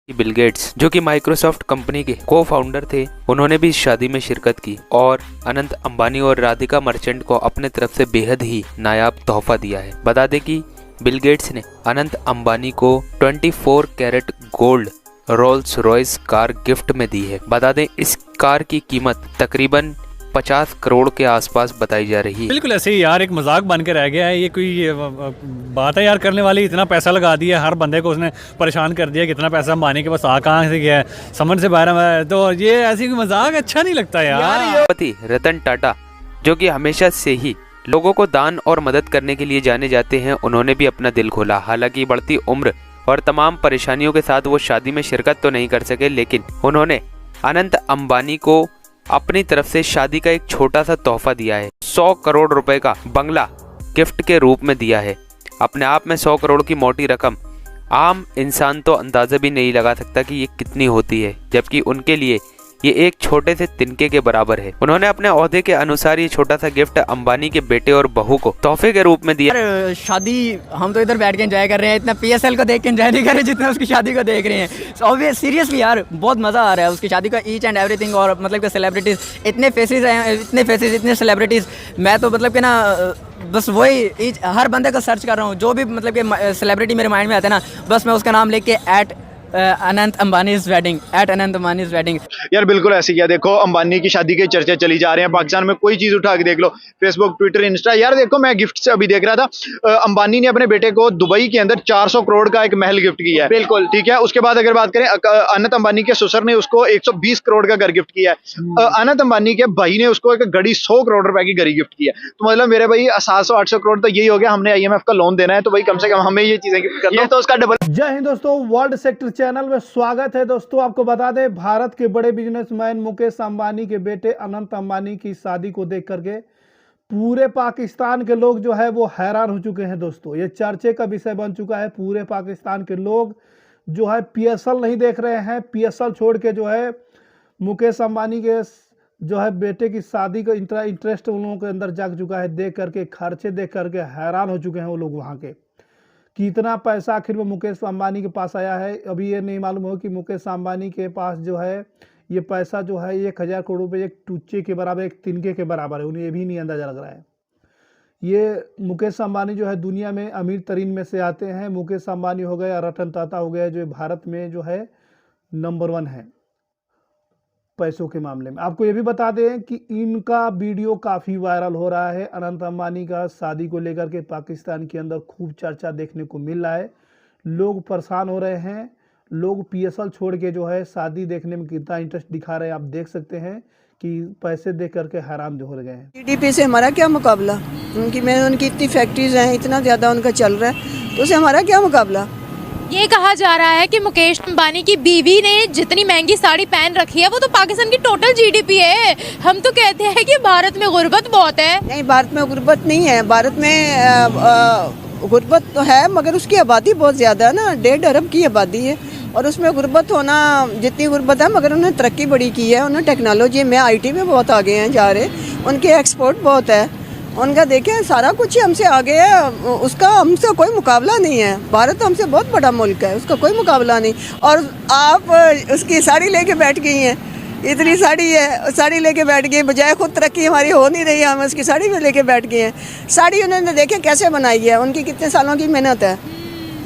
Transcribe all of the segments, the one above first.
Bill Gates, जो कि Microsoft company के को फाउंडर थे, उन्होंने भी इस शादी में शिरकत की और अनंत अंबानी और राधिका मर्चेंट को अपने तरफ से बेहद ही नायाब तोहफा दिया है। बता दें कि बिल गेट्स ने अनंत अंबानी को 24 carat gold Rolls Royce car gift में दी है। बता दें इस कार की कीमत तकरीबन 50 करोड़ के आसपास बताई जा रही है। बिल्कुल ऐसे ही यार, एक मजाक बन के रह गया है ये। कोई बात है यार करने वाली? इतना पैसा लगा दिया, हर बंदे को उसने परेशान कर दिया। कितना पैसा अंबानी के पास कहाँ से गया है, समझ से बाहर है। तो ये ऐसी कोई मजाक अच्छा नहीं लगता यार। पति रतन टाटा, जो कि हमेशा से ही लोगों को दान और मदद करने के लिए जाने जाते हैं, उन्होंने भी अपना दिल खोला। हालांकि बढ़ती उम्र और तमाम परेशानियों के साथ वो शादी में शिरकत तो नहीं कर सके, लेकिन उन्होंने अनंत अंबानी को अपनी तरफ से शादी का एक छोटा सा तोहफा दिया है। 100 करोड़ रुपए का बंगला गिफ्ट के रूप में दिया है। अपने आप में 100 करोड़ की मोटी रकम आम इंसान तो अंदाजा भी नहीं लगा सकता कि ये कितनी होती है, जबकि उनके लिए ये एक छोटे से तिनके के बराबर है। उन्होंने अपने ओहदे के अनुसार ये छोटा सा गिफ्ट अंबानी के बेटे और बहू को तोहफे के रूप में दिया। शादी हम तो इधर बैठ के एंजॉय कर रहे हैं, इतना पीएसएल को देख के एंजॉय नहीं कर रहे जितना उसकी शादी को देख रहे हैं। ऑब्वियस सीरियसली यार बहुत मजा आ रहा है उसकी शादी का, ईच एंड एवरीथिंग। और मतलब कि सेलिब्रिटीज इतने फेसेस हैं, इतने सेलिब्रिटीज। मैं तो मतलब कि ना बस वही हर बंदे को सर्च कर रहा हूँ, जो भी मतलब कि सेलिब्रिटी मेरे माइंड में आता है ना, बस मैं उसका नाम लेके अनंत अंबानीज वेडिंग, अनंत अंबानीज वेडिंग। यार बिल्कुल ऐसे किया। देखो अंबानी की शादी के चर्चे चली जा रहे हैं पाकिस्तान में, कोई चीज उठा के देख लो, फेसबुक, ट्विटर, इंस्टा। यार देखो मैं गिफ्ट से अभी देख रहा था, अंबानी ने अपने बेटे को दुबई के अंदर 400 करोड़ का एक महल गिफ्ट किया है। बिल्कुल ठीक है। उसके बाद अगर बात करें, अनंत अंबानी के ससुर ने उसको 120 करोड़ का घर गिफ्ट किया है। अनंत अंबानी के भाई ने उसको एक घड़ी 100 करोड़ रुपए की घड़ी गिफ्ट किया है। तो मतलब मेरे भाई 700-800 करोड़ तो यही हो गया। हमने IMF का लोन देना है, तो भाई कम से कम हमें ये चीजें गिफ्ट करना है, तो उसका डबल। जय हिंद दोस्तों, वर्ल्ड सेक्टर चैनल में स्वागत है। दोस्तों आपको बता दें, भारत के बड़े बिजनेसमैन मुकेश अंबानी के बेटे अनंत अंबानी की शादी को देख करके पूरे पाकिस्तान के लोग जो है वो हैरान हो चुके हैं। दोस्तों ये चर्चे का विषय बन चुका है। पूरे पाकिस्तान के लोग जो है PSL नहीं देख रहे हैं, PSL छोड़ के जो है मुकेश अंबानी के जो है बेटे की शादी का इंटरेस्ट उन लोगों के अंदर जाग चुका है। देख करके, खर्चे देख करके हैरान हो चुके हैं वो लोग वहाँ के। कितना पैसा आखिर में मुकेश अंबानी के पास आया है, अभी ये नहीं मालूम हो कि मुकेश अंबानी के पास जो है ये पैसा जो है 1000 करोड़ रुपये एक टुच्चे के बराबर, एक तिनके के बराबर है। उन्हें ये भी नहीं अंदाजा लग रहा है। ये मुकेश अंबानी जो है दुनिया में अमीर तरीन में से आते हैं। मुकेश अंबानी हो गया, रतन टाटा हो गया, जो भारत में जो है नंबर 1 है पैसों के मामले में। आपको ये भी बता दें कि इनका वीडियो काफ़ी वायरल हो रहा है। अनंत अंबानी का शादी को लेकर के पाकिस्तान के अंदर खूब चर्चा देखने को मिल रहा है। लोग परेशान हो रहे हैं। लोग PSL छोड़ के जो है शादी देखने में कितना इंटरेस्ट दिखा रहे हैं। आप देख सकते हैं कि पैसे देख करके हैरान जो हो गए हैं। GDP से हमारा क्या मुकाबला? उनकी इतनी फैक्ट्रीज हैं, इतना ज़्यादा उनका चल रहा है, तो उससे हमारा क्या मुकाबला? ये कहा जा रहा है कि मुकेश अंबानी की बीवी ने जितनी महंगी साड़ी पहन रखी है वो तो पाकिस्तान की टोटल GDP है। हम तो कहते हैं कि भारत में गुर्बत बहुत है। नहीं, भारत में गुर्बत नहीं है। भारत में गुर्बत तो है, मगर उसकी आबादी बहुत ज़्यादा है ना, 1.5 अरब की आबादी है। और उसमें गुर्बत होना, जितनी गुर्बत है, मगर उन्होंने तरक्की बड़ी की है। उन्होंने टेक्नोलॉजी में IT में बहुत आगे हैं जा रहे, उनके एक्सपोर्ट बहुत है उनका। देखें सारा कुछ ही हमसे आगे है, उसका हमसे कोई मुकाबला नहीं है। भारत हमसे बहुत बड़ा मुल्क है, उसका कोई मुकाबला नहीं। और आप उसकी साड़ी लेके बैठ गई हैं, इतनी साड़ी है, साड़ी लेके बैठ गई, बजाय खुद तरक्की हमारी हो नहीं रही, हम उसकी साड़ी में लेके बैठ गए हैं। साड़ी उन्होंने देखे कैसे बनाई है, उनकी कितने सालों की मेहनत है।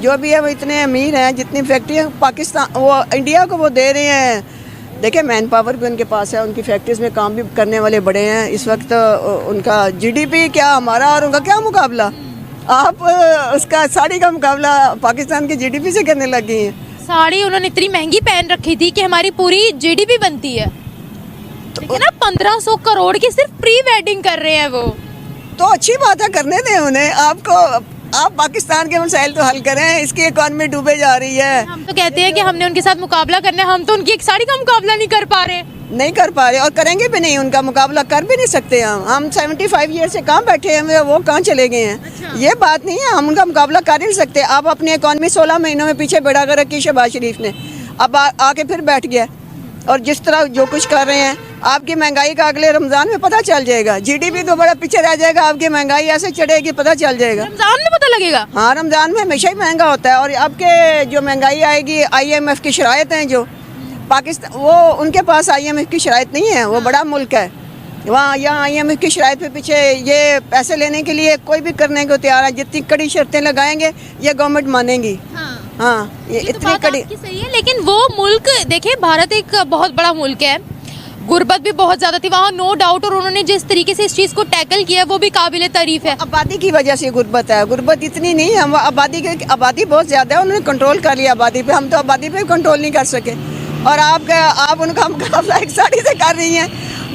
जो भी है वो इतने अमीर हैं, जितनी फैक्ट्रियाँ पाकिस्तान वो इंडिया को वो दे रहे हैं। देखिए मैन पावर भी उनके पास है, उनकी फैक्ट्रीज में काम भी करने वाले बड़े हैं। इस वक्त उनका GDP क्या हमारा और उनका क्या मुकाबला? आप उसका साड़ी का मुकाबला पाकिस्तान के GDP से करने लग गई हैं। साड़ी उन्होंने इतनी महंगी पहन रखी थी कि हमारी पूरी GDP बनती है। तो ना 1500 करोड़ की सिर्फ प्री वेडिंग कर रहे हैं वो। तो अच्छी बात है, करने दें उन्हें। आप पाकिस्तान के मसाइल तो हल करें, इसकी इकॉनमी डूबे जा रही है। हम तो कहते हैं कि हमने उनके साथ मुकाबला करना है, हम तो उनकी एक साड़ी का मुकाबला नहीं कर पा रहे और करेंगे भी नहीं। उनका मुकाबला कर भी नहीं सकते हम 75 ईयर से कहाँ बैठे हैं, वो कहाँ चले गए हैं। अच्छा। ये बात नहीं है, हम उनका मुकाबला कर नहीं सकते। आप अपनी इकॉनमी 16 महीनों में पीछे बढ़ा कर रखी शहबाज शरीफ ने, अब आके फिर बैठ गया। और जिस तरह जो कुछ कर रहे हैं, आपकी महंगाई का अगले रमज़ान में पता चल जाएगा। जीडीपी तो बड़ा पीछे रह जाएगा, आपकी महंगाई ऐसे चढ़ेगी पता चल जाएगा। रमजान में पता लगेगा। हाँ, रमज़ान में हमेशा ही महंगा होता है। और आपके जो महंगाई आएगी, IMF की शराइत हैं जो पाकिस्तान, वो उनके पास IMF की शराइत नहीं है, वो बड़ा मुल्क है। वहाँ यहाँ IMF की शराइत पे पीछे ये पैसे लेने के लिए कोई भी करने को तैयार है। जितनी कड़ी शर्तें लगाएंगे ये गवर्नमेंट मानेगी। हाँ, ये तो इतनी बात कड़ी। आपकी सही है, लेकिन वो मुल्क देखिए, भारत एक बहुत बड़ा मुल्क है, गुर्बत भी बहुत ज्यादा थी वहाँ, नो डाउट, और उन्होंने जिस तरीके से इस चीज को टैकल किया वो भी काबिले तारीफ है। आबादी की वजह से गुर्बत है, गुर्बत इतनी नहीं है, आबादी बहुत ज़्यादा है, उन्होंने कंट्रोल कर लिया आबादी पे। हम तो आबादी पे कंट्रोल नहीं कर सके। और आप उनका मुकाबला एक साड़ी से कर रही हैं।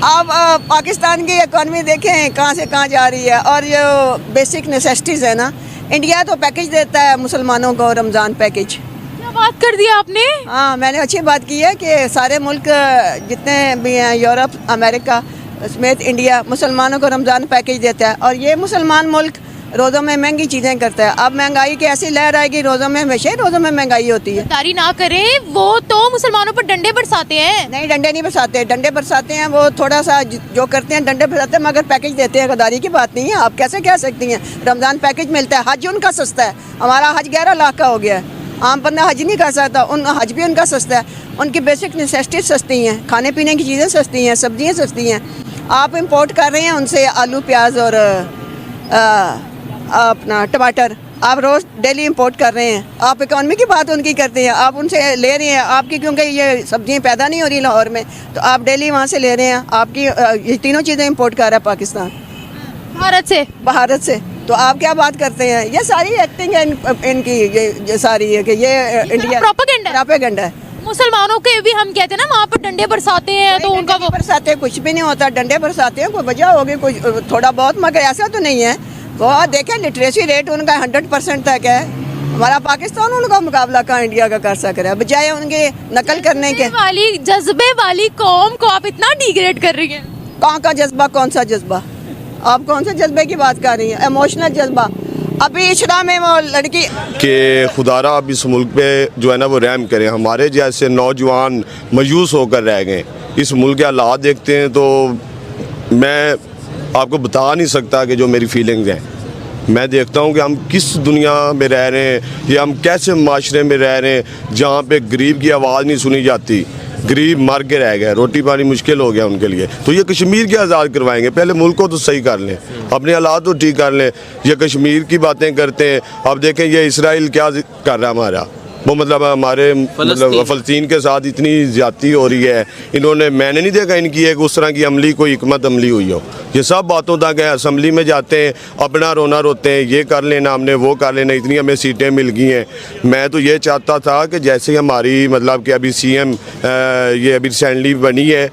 आप पाकिस्तान की इकॉनमी देखें कहाँ से कहाँ जा रही है। और जो बेसिक नेसेसिटीज़ है ना, इंडिया तो पैकेज देता है मुसलमानों को, रमज़ान पैकेज। क्या बात कर दी आपने। हाँ, मैंने अच्छी बात की है कि सारे मुल्क जितने भी हैं, यूरोप, अमेरिका समेत इंडिया, मुसलमानों को रमज़ान पैकेज देता है। और ये मुसलमान मुल्क रोज़ों में महंगी चीज़ें करता है। अब महंगाई की ऐसी लहर आएगी, रोज़ों में हमेशा ही रोज़ों में महंगाई होती है। तारी ना करें, वो तो मुसलमानों पर डंडे बरसाते हैं। नहीं, डंडे नहीं बरसाते, डंडे बरसाते हैं वो थोड़ा सा जो करते हैं, डंडे बरसाते हैं, मगर पैकेज देते हैं। गद्दारी की बात नहीं है। आप कैसे कह सकती हैं? रमज़ान पैकेज मिलता है। हज उनका सस्ता है, हमारा हज 11 लाख का हो गया है। आम बंदा हज नहीं कर सकता, हज भी उनका सस्ता है। उनकी बेसिक नेसेसिटीज सस्ती हैं, खाने पीने की चीज़ें सस्ती हैं, सब्जियाँ सस्ती हैं। आप इम्पोर्ट कर रहे हैं उनसे आलू, प्याज और अपना टमाटर, आप रोज़ डेली इंपोर्ट कर रहे हैं। आप इकॉनमी की बात उनकी करते हैं, आप उनसे ले रहे हैं आपकी, क्योंकि ये सब्जियां पैदा नहीं हो रही लाहौर में, तो आप डेली वहाँ से ले रहे हैं। आपकी ये तीनों चीज़ें इंपोर्ट कर रहा है पाकिस्तान, भारत से। तो आप क्या बात करते हैं? ये सारी एक्टिंग है इनकी, ये सारी है कि ये इंडिया प्रोपेगेंडा है। मुसलमानों के भी हम कहते हैं ना, वहाँ पर डंडे बरसाते हैं, तो उनका वो बरसाते कुछ भी नहीं होता। डंडे बरसाते हैं, कोई वजह होगी, कुछ थोड़ा बहुत, मगर ऐसा तो नहीं है। वो देखें, लिटरेसी रेट उनका 100% तक है। हमारा पाकिस्तान उनका मुकाबला कहाँ इंडिया का कर सक रहा है, बजाय उनके नकल करने के। जज्बे वाली कौम को आप इतना डिग्रेड कर रही हैं। कहाँ का जज्बा? कौन सा जज्बा? आप कौन से जज्बे की बात कर रही हैं? इमोशनल जज्बा। अभी इशरा में वो लड़की कि खुदारा अब इस मुल्क पे जो है ना वो रहम करें। हमारे जैसे नौजवान मायूस होकर रह गए। इस मुल्क के हालात देखते हैं तो मैं आपको बता नहीं सकता कि जो मेरी फीलिंग्स हैं। मैं देखता हूँ कि हम किस दुनिया में रह रहे हैं, या हम कैसे माशरे में रह रहे हैं जहाँ पे गरीब की आवाज़ नहीं सुनी जाती। गरीब मर के रह गए, रोटी पानी मुश्किल हो गया उनके लिए। तो ये कश्मीर के आज़ाद करवाएंगे? पहले मुल्क को तो सही कर लें, अपने हालात तो ठीक कर लें। ये कश्मीर की बातें करते हैं। अब देखें ये इसराइल क्या कर रहा है हमारा, वो मतलब हमारे मतलब फ़लस्तीन के साथ इतनी ज़्यादती हो रही है। इन्होंने, मैंने नहीं देखा इनकी एक उस तरह की अमली कोई हिकमत अमली हुई हो। ये सब बातों तक है। असम्बली में जाते हैं, अपना रोना रोते हैं, ये कर लेना हमने, वो कर लेना, इतनी हमें सीटें मिल गई हैं। मैं तो ये चाहता था कि जैसे हमारी मतलब कि अभी CM ये अभी रिसेंटली बनी है,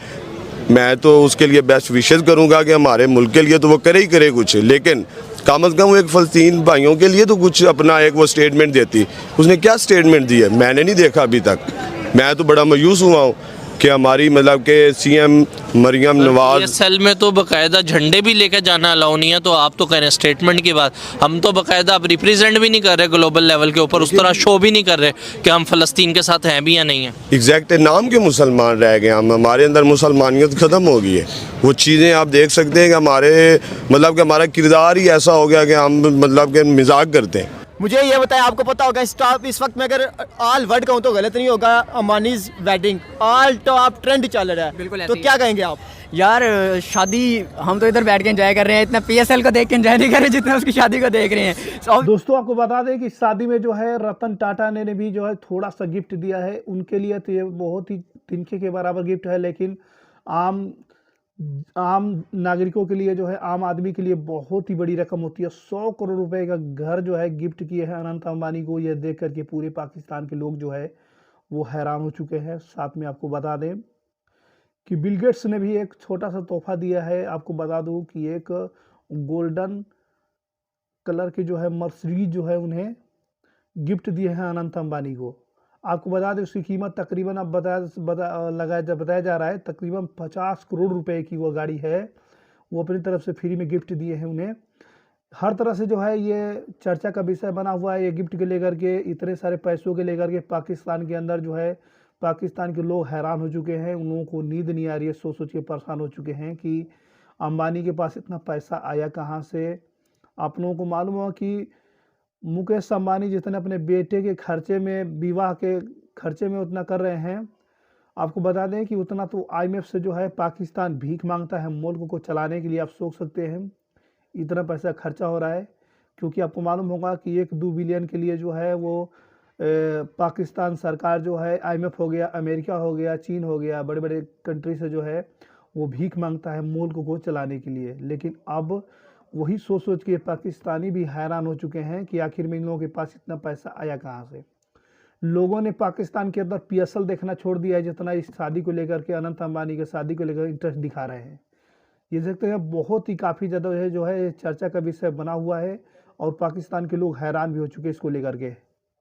मैं तो उसके लिए बेस्ट विशेस करूँगा कि हमारे मुल्क के लिए तो वो करे ही करे कुछ, लेकिन कम अज़ कम वो एक फ़लस्तीन भाइयों के लिए तो कुछ अपना एक वो स्टेटमेंट देती। उसने क्या स्टेटमेंट दी है मैंने नहीं देखा अभी तक। मैं तो बड़ा मायूस हुआ हूँ कि हमारी मतलब के CM मरियम नवाज सेल में तो बाकायदा झंडे भी लेकर जाना अलाउ नहीं है। तो आप तो कह रहे हैं स्टेटमेंट की बात, हम तो बाकायदा आप रिप्रेजेंट भी नहीं कर रहे ग्लोबल लेवल के ऊपर, उस तरह शो भी नहीं कर रहे कि हम फ़लस्तीन के साथ हैं भी या नहीं है। एग्जैक्ट नाम के मुसलमान रह गए हम, हमारे अंदर मुसलमानियत ख़त्म हो गई है। वो चीज़ें आप देख सकते हैं कि हमारे मतलब कि हमारा किरदार ही ऐसा हो गया कि हम मतलब कि मजाक करते हैं। मुझे ये बताएं, आपको पता होगा इस वक्त में अगर ऑल वर्ल्ड कहूँ तो गलत नहीं होगा, Ambanis wedding all top trend चल रहा है। बिल्कुल तो क्या कहेंगे आप? यार शादी, हम तो इधर बैठ के एंजॉय कर रहे हैं, इतना PSL को देख के एंजॉय नहीं कर रहे जितना उसकी शादी को देख रहे हैं। दोस्तों आपको बता दें कि शादी में जो है रतन टाटा ने भी जो है थोड़ा सा गिफ्ट दिया है उनके लिए। तो ये बहुत ही तिनके के बराबर गिफ्ट है, लेकिन आम नागरिकों के लिए जो है, आम आदमी के लिए बहुत ही बड़ी रकम होती है। 100 करोड़ रुपए का घर जो है गिफ्ट किए हैं अनंत अंबानी को। यह देख करके पूरे पाकिस्तान के लोग जो है वो हैरान हो चुके हैं। साथ में आपको बता दें कि बिल गेट्स ने भी एक छोटा सा तोहफा दिया है। आपको बता दूं कि एक गोल्डन कलर के जो है मर्सिडीज जो है उन्हें गिफ्ट दिए हैं अनंत अंबानी को। आपको बता दें उसकी कीमत तकरीबन अब बताया जा रहा है तकरीबन 50 करोड़ रुपए की वो गाड़ी है। वो अपनी तरफ से फ्री में गिफ्ट दिए हैं उन्हें। हर तरह से जो है ये चर्चा का विषय बना हुआ है ये गिफ्ट के लेकर के, इतने सारे पैसों के लेकर के। पाकिस्तान के अंदर जो है पाकिस्तान के लोग हैरान हो चुके हैं, उन लोगों को नींद नहीं आ रही है, सोच सोच के परेशान हो चुके हैं कि अंबानी के पास इतना पैसा आया कहाँ से। आप लोगों को मालूम होगा कि मुकेश अंबानी जितने अपने बेटे के खर्चे में, विवाह के खर्चे में उतना कर रहे हैं, आपको बता दें कि उतना तो IMF से जो है पाकिस्तान भीख मांगता है मुल्क को चलाने के लिए। आप सोच सकते हैं इतना पैसा खर्चा हो रहा है, क्योंकि आपको मालूम होगा कि 1-2 बिलियन के लिए जो है वो पाकिस्तान सरकार जो है, IMF हो गया, अमेरिका हो गया, चीन हो गया, बड़े बड़े कंट्री से जो है वो भीख मांगता है मुल्क को चलाने के लिए। लेकिन अब वही सोच सोच के पाकिस्तानी भी हैरान हो चुके हैं कि आखिर में इन लोगों के पास इतना पैसा आया कहाँ से। लोगों ने पाकिस्तान के अंदर PSL देखना छोड़ दिया है, जितना इस शादी को लेकर के, अनंत अंबानी की शादी को लेकर इंटरेस्ट दिखा रहे हैं। ये देखते हैं बहुत ही काफ़ी ज़्यादा जो है चर्चा का विषय बना हुआ है और पाकिस्तान के लोग हैरान भी हो चुके हैं इसको लेकर के।